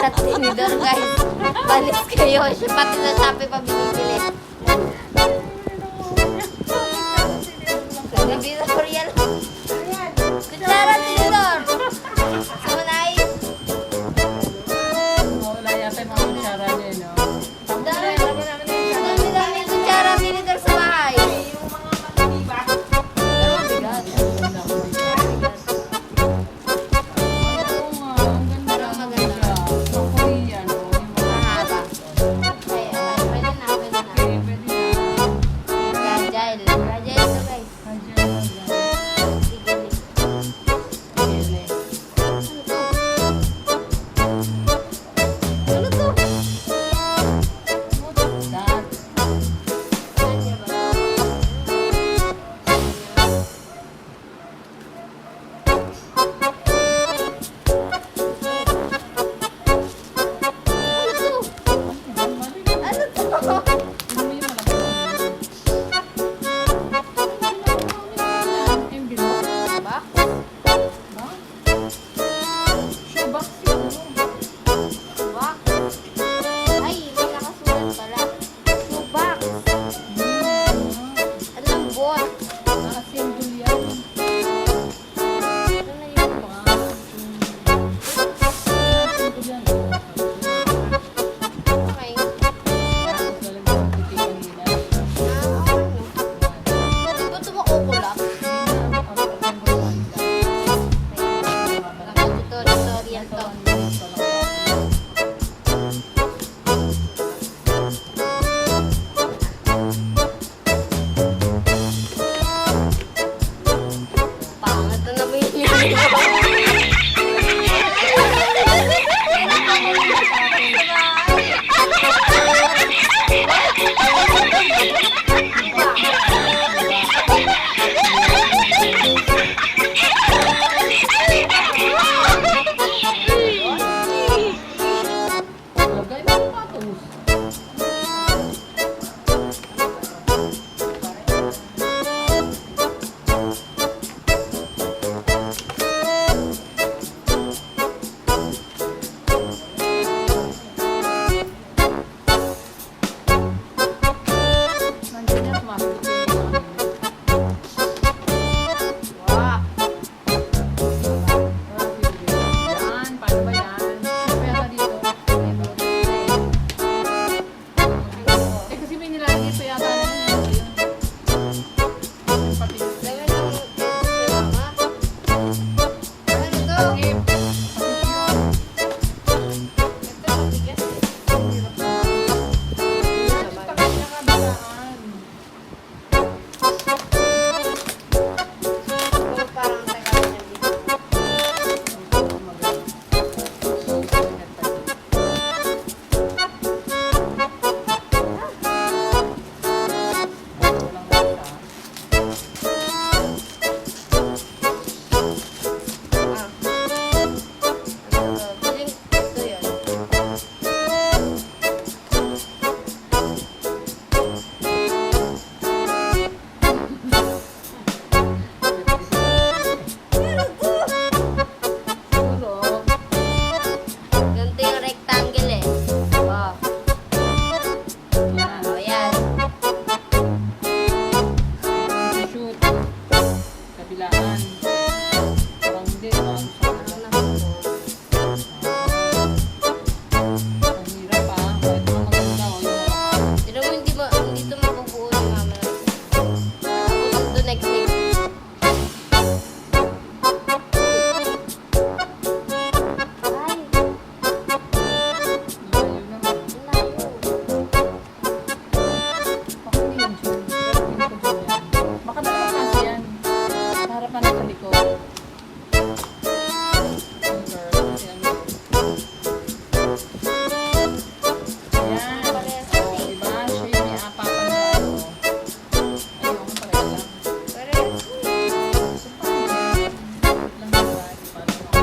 kutsara at tinidor, guys. Balis kayo. Siya pati sa Shopee pa binibili. Tinidor yan. Kutsara at tinidor. Sumunay. Wala yata yung mga kutsara niya, no? Dami kutsara at tinidor sa bahay. Pero mabigat. Mahaba. Ay, pwede na, pwede na. Fragile. Fragile ito, guys. Sige. Ano to? Ano to? Ba? Subak. Ay, may nakasulat pala. Subak. Ang lambot. Ano na yun? Okay. Di ba tumakukulak? Tutorial to. Pangat na naman yung Wow. Lagyan ng sinama. Ano to? Ito, bigas eh. Ito, parang teka niya dito. Ah. Ano to? Feeling ito yun. Ganito yung rectangle eh. Wow. Oh, yan. Kabilaan. Parang hindi, parang Ano naman to? ang hirap ah. Kahit mga maganda o yung mga Pero hindi ito mabubuo ni mama. Tapos ito next. Ay, layo naman. ang layo. Baka hindi yan, Jun. Pero hindi ko Jun yan. Baka dalawang kasi yan. Sa harapan at sa likod. Yung girl, kasi ano. Ayan. Parehas O, kasi. diba? Siya yung may apatan na ano. Ayun, ako pareha lang. Parehas. So, paano yan? Lang diba? Paano ako?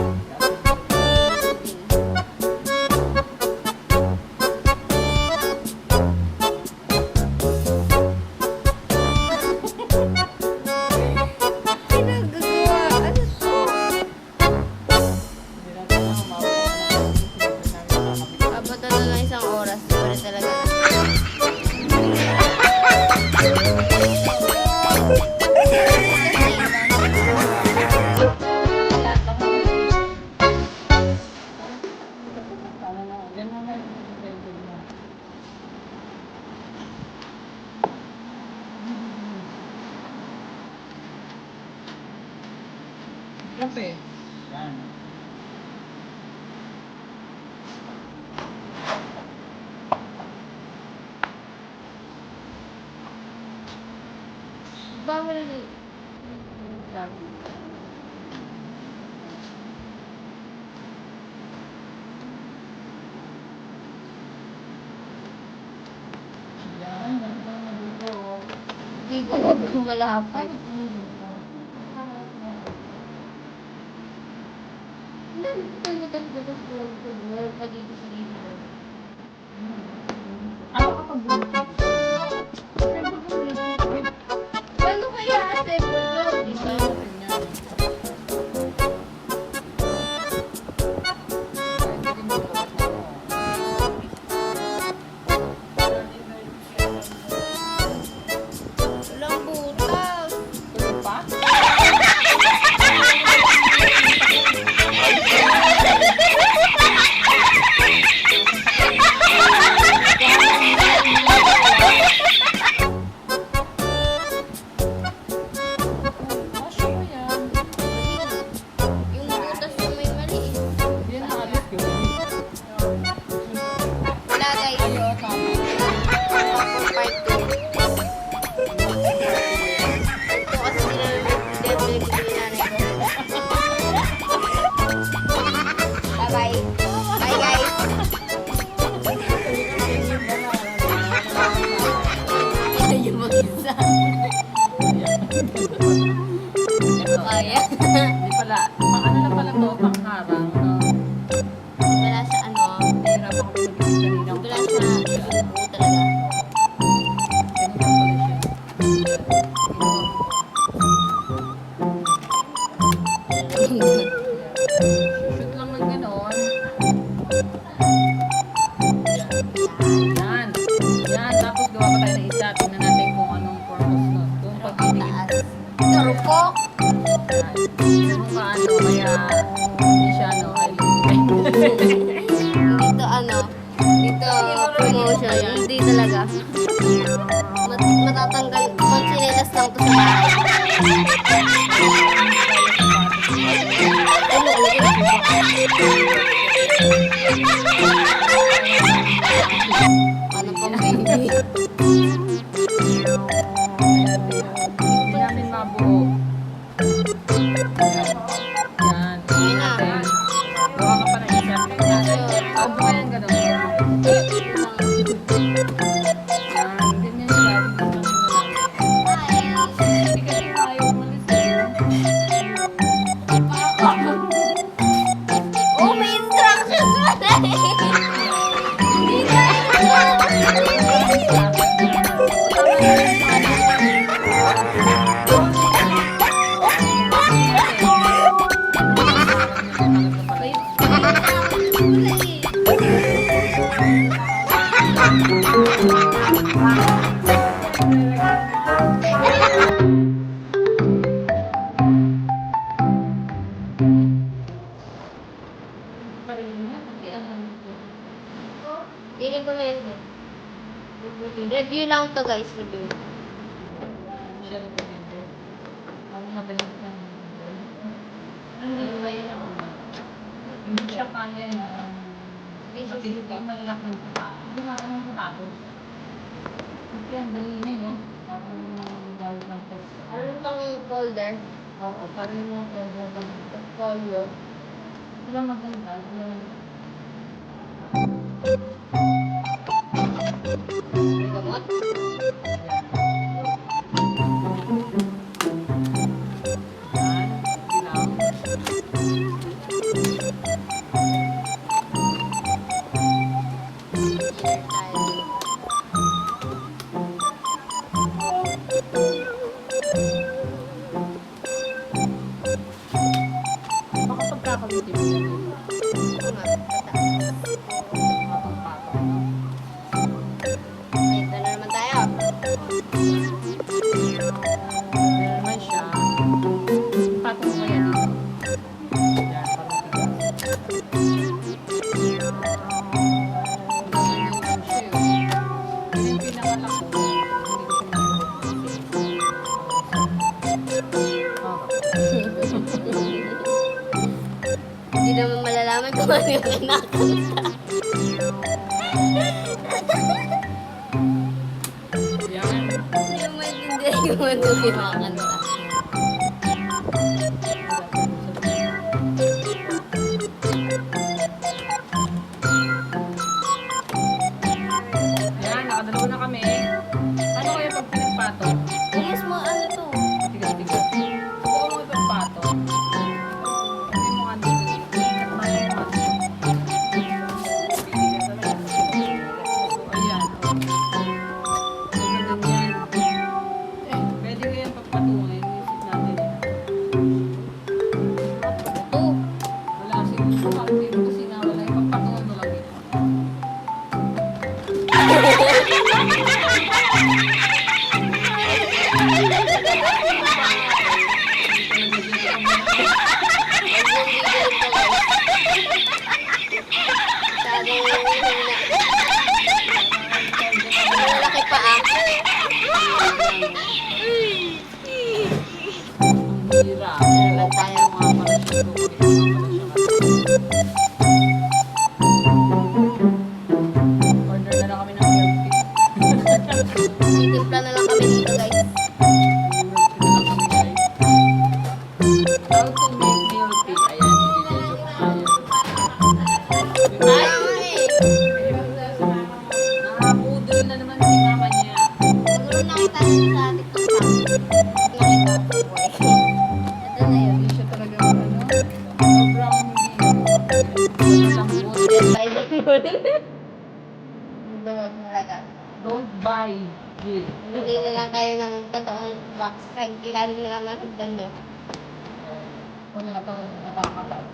Pinagagawa. Ano Kape. Yan. Bawal na eh. Yan. Hindi ko malapit. Ano kapag Bluetooth? Siyempre kung Bluetooth. Ano kaya ate? Bulldog, di ba? Yan. Pwede mo gawin mo. Walang butas. Tulog pa? Masya mo yan. Yung butas yung may mali eh. Yan ang alis yun. Wala guys. Ayo, tama. Ako part 2. Ito kasi dinabalik ko yung nanay ko. Bye-bye. Bye guys. Yung mag-isa. Kaya. Hindi pala. Pang ano na pala to? Pang harang. No? Wala sa ano. Nahirapan ako mag-isip kanina. Wala sa inuubo talaga. Ganun lang pala siya. Shoot lang ng ganon. Yan. Yan. Tapos gawa pa tayo ng isa. Tingnan natin kung anong purpose nun. Kung pagpipigil. Taas. Ito, rupok. Kung paano. Kaya hindi siya ano. Dito ano. Dito promotion. Hindi talaga. Matatanggal. Magsinilas lang to sa bahay. Ano, ano pang baby? Hindi namin mabuo. Yan. Ayun na. Gawa ka pa ng isa. Pag gawa yan ganon. Yan. Ganyan siya. Hindi kasi ayaw umalis eh. Oh, may instructions pala Hindi na. I-recommend it. Review lang to guys, review. Siya rin pwede. Ako madaling ka. Ano ba yun ako? Hindi siya kaya yung matindi malalaking putato. Hindi nga naman putato. Kasi ang dali na yun. Parang gawin ng text. Ano tong folder? Oo, parang yung Folder. sila maganda. May gamot? Yan, ilang. Dinner tayo. Baka pagkakalitin mo yan. Oo nga, bata. Patong-patong. Ay, ito na naman tayo. Meron naman siya. Patong mo yan dito. Yan, parang tigas. Hindi naman malalaman kung ano yung kinakanta. Yan. Hindi mo maintindihan yung ano yung kinakanta. Yan, nakadalawa na kami. Ano kaya pag pinagpato? Yes mo, ano to? Tigas-tigas. Subukan mo ipagpato. Hindi mo nga dito. Ikat na yung mga dito. Tigas talaga. So, ayan. So, ganyan. Pwede ko yan pagpatungan. Inisip natin. Ito. Wala siguro. Hindi mo kasi na wala. Ipagpatungan mo lang ito. Malaki pa ah. Ang hira. Wala tayo mga parasyon. Order na lang kami ng milk tea. Titimpla na lang kami dito guys. How to make milk tea. Ayan, i-video ko tayo. Kaya nga eh. Nakapudol na naman si mama niya. Siguro nakita niyo sa TikTok pa. Nakita ko po eh. Ito na yun. Hindi siya talaga ano. Sobrang hindi. Malambot. Bye bye. Duwag talaga. Don't buy it. Hindi na lang kayo ng totoong box. Kailan na lang hagdan no. Wala na ito nakakatawa.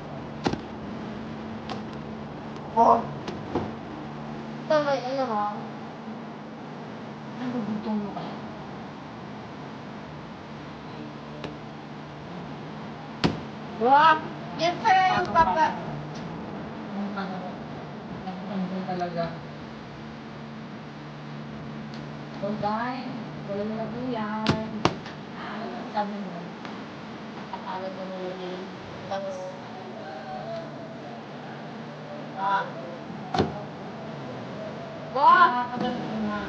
Oo. Ito may ano ha. Ano butong mo kaya? Wow! Yan pa yung papa. Ano talaga? So guys, wala na po yan. Sabi mo. Akala ko naman yun. Tapos. Ah. Wow! Nakakatawa na.